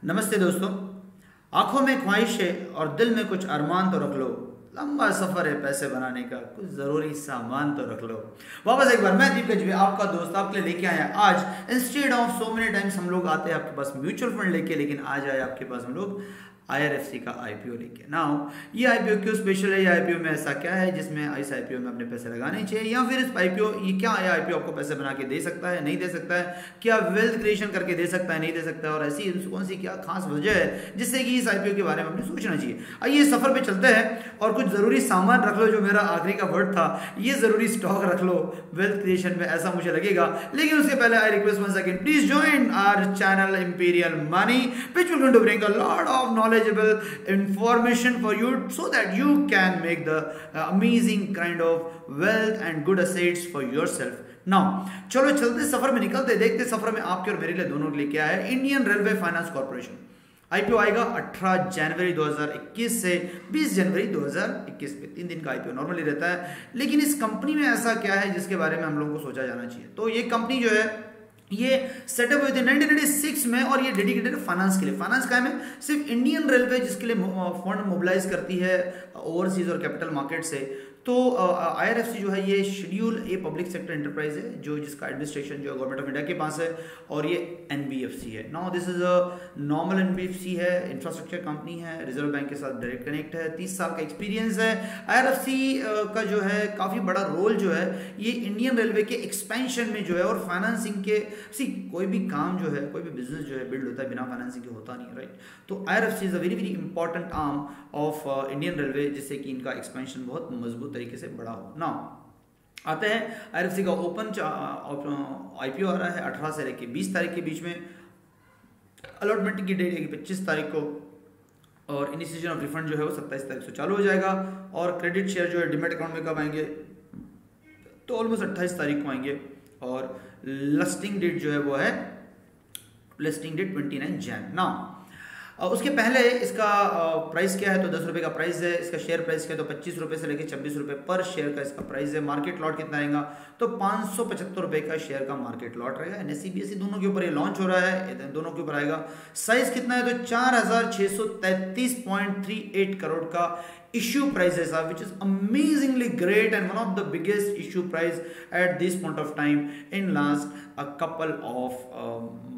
नमस्ते दोस्तों। आंखों में ख्वाहिशें और दिल में कुछ अरमान तो रख लो। लंबा सफर है पैसे बनाने का, कुछ जरूरी सामान तो रख लो। वापस एक बार मैं दीप गजबी आपका दोस्त आपके लिए लेके आया आज। Instead of so many times हम लोग आते हैं आपके पास म्यूचुअल फंड लेके, लेकिन आज आए आपके पास हम लोग IRFC का IPO लेके। नाउ ये IPO क्यों स्पेशल है? ये IPO में ऐसा क्या है जिसमें इस IPO में अपने पैसे लगाने चाहिए, या फिर इस IPO ये क्या है? IPO आपको पैसे बना के दे सकता है, नहीं दे सकता है? क्या वेल्थ क्रिएशन करके दे सकता है, नहीं दे सकता है? और ऐसी कौन सी क्या खास वजह है जिससे कि इस IPO के बारे में अपने सोचना चाहिए। आइए सफर पे चलते हैं। और कुछ जरूरी सामान रख लो, जो मेरा आखिरी का वर्ड था, ये जरूरी स्टॉक रख लो वेल्थ क्रिएशन में, ऐसा मुझे लगेगा। लेकिन उसके पहले I request one second, please join our channel Imperial Money, which will going to bring a lot of knowledgeable information for you so that you can make the amazing kind of wealth and good assets for yourself. Now चलो चलते सफर में निकलते, देखते सफर में आपके और मेरे लिए दोनों के लिए क्या है। Indian railway finance corporation IPO आएगा 18 जनवरी 2021 से 20 जनवरी 2021 में। 3 दिन का IPO नॉर्मली रहता है। लेकिन इस कंपनी में ऐसा क्या है जिसके बारे में हम लोगों को सोचा जाना चाहिए? तो ये कंपनी जो है ये सेटअप हुई थी 1996 में, और ये डेडिकेटेड फाइनेंस के लिए। फाइनेंस का है सिर्फ इंडियन रेलवे जिसके लिए फंड मोबिलाइज करती है ओवरसीज और कैपिटल मार्केट से। तो IRFC जो है ये schedule a public sector enterprise है, जो जिसका एडमिनिस्ट्रेशन जो है गवर्नमेंट ऑफ इंडिया के पास है, और ये NBFC है। Now this is a normal NBFC है, इंफ्रास्ट्रक्चर कंपनी है, रिजर्व बैंक के साथ डायरेक्ट कनेक्ट है, 30 साल का एक्सपीरियंस है। IRFC का जो है काफी बड़ा रोल जो है ये इंडियन रेलवे के एक्सपेंशन में जो है, और फाइनेंसिंग के कोई भी काम जो है, कोई भी बिजनेस जो है बिल्ड होता है बिना फाइनेंसिंग के होता नहीं, राइट? तो IRFC is a very very important arm of Indian railway, जिससे कि इनका एक्सपेंशन बहुत मजबूत तरीके से बड़ा हो। ना आते हैं IRFC का ओपन IPO आ रहा है 18 से लेकर 20 तारीख के बीच में। अलॉटमेंट की डेट है 25 तारीख को, और इनिशिएशन ऑफ रिफंड जो है वो 27 तारीख से चालू हो जाएगा। और क्रेडिट शेयर जो है डिमेट अकाउंट में कब आएंगे? तो ऑलमोस्ट 28 तारीख को आएंगे। और लिस्टिंग डेट जो है वो है लिस्टिंग डेट 29 जैन। ना उसके पहले इसका प्राइस क्या है? तो 10 रुपये का प्राइस है। इसका शेयर प्राइस क्या है? तो 25 रुपये से लेकर 26 रुपये पर शेयर का इसका प्राइस है। मार्केट लॉट कितना रहेगा? तो 575 रुपये का शेयर का मार्केट लॉट रहेगा। NSE BSE दोनों के ऊपर ये लॉन्च हो रहा है, दोनों के ऊपर आएगा। साइज कितना है? तो 4633.38 करोड़ का issue price है साहब, which is amazingly great and one of the biggest issue price at this point of time in last a couple of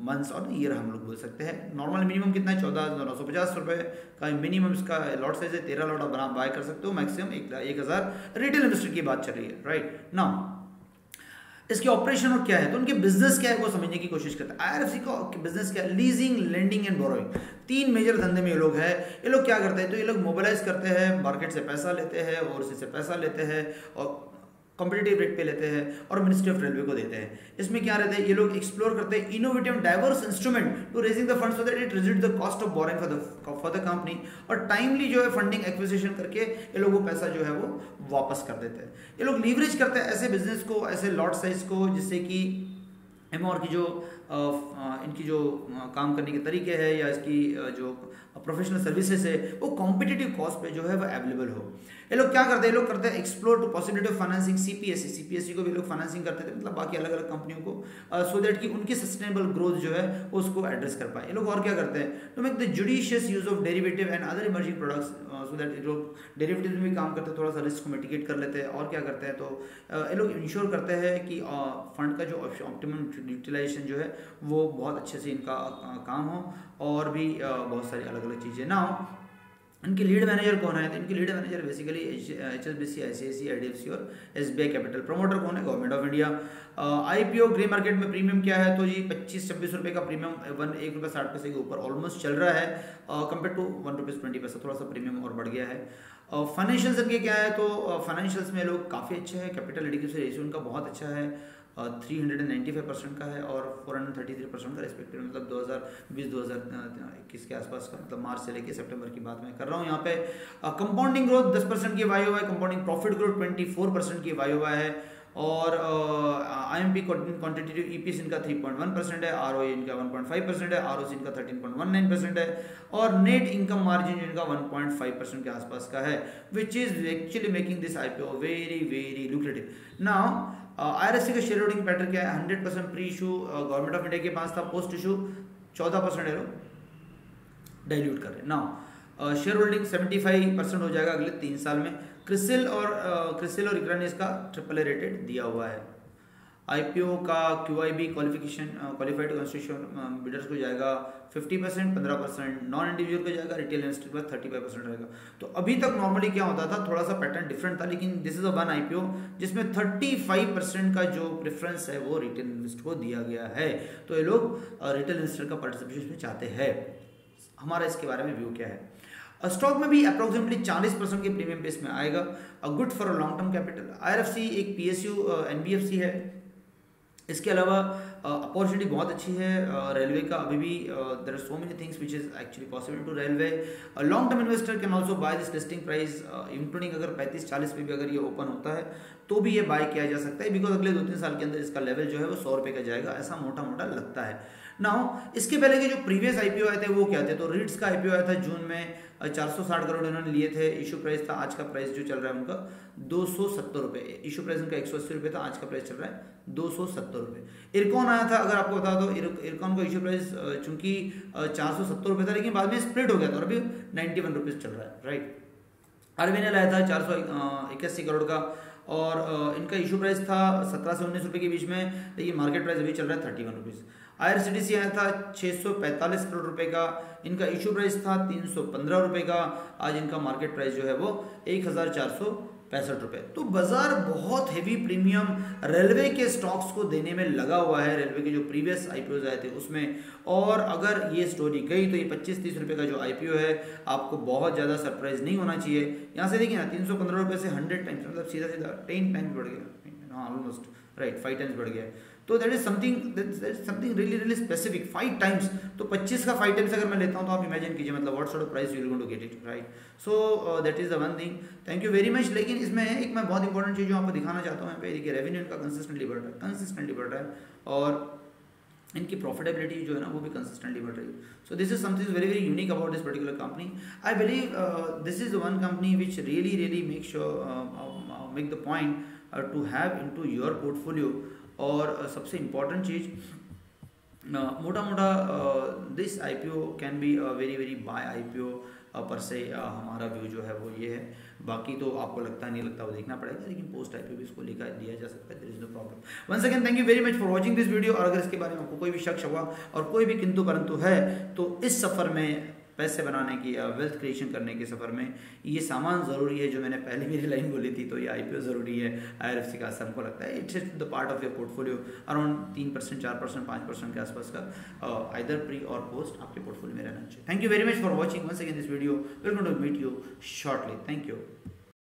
months और ईयर हम लोग बोल सकते हैं। नॉर्मल मिनिमम कितना है? 14,950 रुपये का मिनिमम इसका लॉट साइज है। 13 लॉट आप बाय कर सकते हो, मैक्सिमम 1000 रिटेल इन्वेस्टर की बात चल रही है, राइट? नाउ इसके ऑपरेशन और क्या है, तो उनके बिजनेस क्या है वो समझने की कोशिश करते हैं। IRFC का बिजनेस क्या है? Leasing, lending and borrowing. 3 major धंधे में ये लोग है। ये लोग क्या करते हैं? तो ये लोग मोबिलाइज करते हैं, मार्केट से पैसा लेते हैं, ओवरसीज से पैसा लेते हैं, और कॉम्पिटिटिव रेट पे लेते हैं, और मिनिस्ट्री ऑफ रेलवे को देते हैं। इसमें क्या रहता है? ये लोग एक्सप्लोर करते हैं innovative diverse instrument to raising the fund so that it reduce the cost of boring for the company, और टाइमली जो है फंडिंग एक्विजिशन करके ये लोग वो पैसा जो है वो वापस कर देते हैं। ये लोग लीवरेज करते हैं ऐसे बिजनेस को, ऐसे लॉट साइज को, जिससे कि एमओआर की जो इनकी जो काम करने के तरीके हैं, या इसकी जो प्रोफेशनल सर्विसेज है, वो कॉम्पिटिटिव कॉस्ट पे जो है वो अवेलेबल हो। ये लोग क्या करते हैं? ये लोग करते हैं explore to possibility of financing CPSE को भी लोग फाइनेंसिंग करते थे, मतलब बाकी अलग अलग कंपनियों को, सो दैट कि उनकी सस्टेनेबल ग्रोथ जो है उसको एड्रेस कर पाए। ये लोग और क्या करते हैं? To make the judicious use of derivative and other emerging products, so that ये लोग डेरिवेटिव में भी काम करते हैं, थोड़ा सा रिस्क को मिटिगेट कर लेते हैं। और क्या करते हैं? तो ये लोग इंश्योर करते हैं कि फंड का जो ऑप्टिमम यूटिलाइजेशन जो है वो बहुत अच्छे से इनका काम हो, और भी बहुत सारी अलग अलग चीज़ें ना हो। इनके लीड मैनेजर कौन है? तो इनके lead manager basically HSBC, ICICI, IDFC और SBI कैपिटल। प्रमोटर कौन है? Government of India. IPO grey market में प्रीमियम क्या है? तो जी 25-26 रुपये का प्रीमियम, 1 रुपये 60 पैसे के ऊपर ऑलमोस्ट चल रहा है, कंपेयर टू 1 रुपीज़ 20 पैसा, थोड़ा सा प्रीमियम और बढ़ गया है। फाइनेंशियल्स इनके क्या है? तो फाइनेंशियल्स में लोग काफ़ी अच्छे हैं। कैपिटल एडिक्वेसी रेशियो उनका बहुत अच्छा है, 395% का है, और 433% का रेस्पेक्टिव, मतलब 2020-2021 के आसपास का, मतलब मार्च से लेकर सितंबर की बात मैं कर रहा हूँ यहाँ पे। कंपाउंडिंग ग्रोथ 10% की YoY, कंपाउंडिंग प्रॉफिट ग्रोथ 24% की YoY है, और IMP क्वांटिटेटिव EPS इनका 3.1% है, ROE इनका 1.5% है, ROC इनका 13.19% है, और नेट इनकम मार्जिन इनका 1.5% के आसपास का है, which is actually making this IPO very very lucrative. Now IRFC का शेयर होल्डिंग पैटर्न क्या है? 100% pre issue government of India के पास था, पोस्ट इशू 14% है, डाइल्यूट कर रहे हैं। नाउ शेयर होल्डिंग 75% हो जाएगा अगले 3 साल में। क्रिसिल और इक्रा ने इसका AAA रेटेड दिया हुआ है। आईपीओ का QIB qualification qualified constitution bidders को जाएगा 50%, 15% नॉन इंडिविजुअल को जाएगा, रिटेल इन्वेस्टर के बाद 35% रहेगा। तो अभी तक नॉर्मली क्या होता था, थोड़ा सा पैटर्न डिफरेंट था, लेकिन this is a one IPO जिसमें 35% का जो प्रेफरेंस है वो रिटेल इन्वेस्टर को दिया गया है। तो ये लोग रिटेल इन्वेस्टर का पार्टिसिपेशन में चाहते हैं। हमारा इसके बारे में व्यू क्या है? स्टॉक में भी अप्रोक्सीमेटली 40% के प्रीमियम बेस में आएगा। Good for a long term capital. IRFC एक PSU NBFC है। इसके अलावा अपॉर्चुनिटी बहुत अच्छी है रेलवे का। अभी भी there are so many things which is actually possible to railway. Long term investor can also buy this listing price including अगर 35-40 पे भी अगर ये ओपन होता है तो भी ये बाय किया जा सकता है, बिकॉज अगले 2-3 साल के अंदर इसका लेवल जो है वो 100 रुपये का जाएगा, ऐसा मोटा मोटा लगता है। नाउ इसके पहले के जो प्रीवियस आईपीओ आए थे वो क्या थे? तो रीट्स का आईपीओ आया था जून में, 460 करोड़ इन्होंने लिए थे। इशू प्राइस था, आज का प्राइस जो चल रहा है उनका 270 रुपये। इशू प्राइस उनका 180 रुपये था, आज का प्राइस चल रहा है 270 रुपये। इरकॉन आया था, अगर आपको बता दो, इरकॉन का इशू प्राइस चूंकि 470 रुपये था, लेकिन बाद में स्प्लिट हो गया था और अभी 91 रुपीज़ चल रहा है, राइट। आरबीएनएल आया था 481 करोड़ का, और इनका इशू प्राइस था 17 से 19 रुपये के बीच में, लेकिन मार्केट प्राइस अभी चल रहा है 31 रुपीज़। IRCTC आया था 645 करोड़ रुपए का, इनका इशू प्राइस था 315 रुपए का, आज इनका मार्केट प्राइस जो है वो 1465 रुपए। तो बाजार बहुत हेवी प्रीमियम रेलवे के स्टॉक्स को देने में लगा हुआ है, रेलवे के जो प्रीवियस आईपीओ आए थे उसमें। और अगर ये स्टोरी गई तो ये 25-30 रुपए का जो आईपीओ है आपको बहुत ज़्यादा सरप्राइज नहीं होना चाहिए। यहाँ से देखिए ना, 315 रुपये से 100 टाइम्स, मतलब सीधा सीधा 10 टाइम्स बढ़ गया, हाँ ऑलमोस्ट राइट, 5 टाइम्स बढ़ गया। तो that is something really specific, 5 times. तो 25 का 5 टाइम्स अगर मैं लेता हूँ तो आप इमेजिन कीजिए, मतलब what sort of price you will going to get it, right. So that is the one thing. Thank you very much. लेकिन इसमें एक मैं बहुत इंपॉर्टेंट चीज़ जो आपको दिखाना चाहता हूँ, यहाँ पे देखिए रेवेन्यू इनका कंसिस्टेंटली बढ़ रहा है, और इनकी प्रॉफिटेबिलिटी जो है ना वो भी कंसिस्टेंटली बढ़ रही है। So this is something very very unique about this particular company. I believe this is the one company which really make sure make the point to have into your portfolio. और सबसे important चीज़, मोटा this IPO can be very very buy IPO पर से हमारा view जो है वो ये है। बाकी तो आपको लगता नहीं लगता वो देखना पड़ेगा, लेकिन पोस्ट आईपीओ भी इसको लिखा दिया जा सकता है, there is no problem. Once again thank you very much for watching this video. और अगर इसके बारे में आपको कोई भी शक हुआ और कोई भी किंतु परंतु है, तो इस सफ़र में पैसे बनाने की या वेल्थ क्रिएशन करने के सफ़र में ये सामान ज़रूरी है, जो मैंने पहले मेरी लाइन बोली थी, तो ये आईपीओ ज़रूरी है। IRFC का हमको लगता है it's the part of your portfolio, around 3%, 4%, 5% के आसपास का आइदर प्री और पोस्ट आपके पोर्टफोलियो में रहना चाहिए। Thank you very much for watching once again this video. Welcome to meet you shortly. Thank you.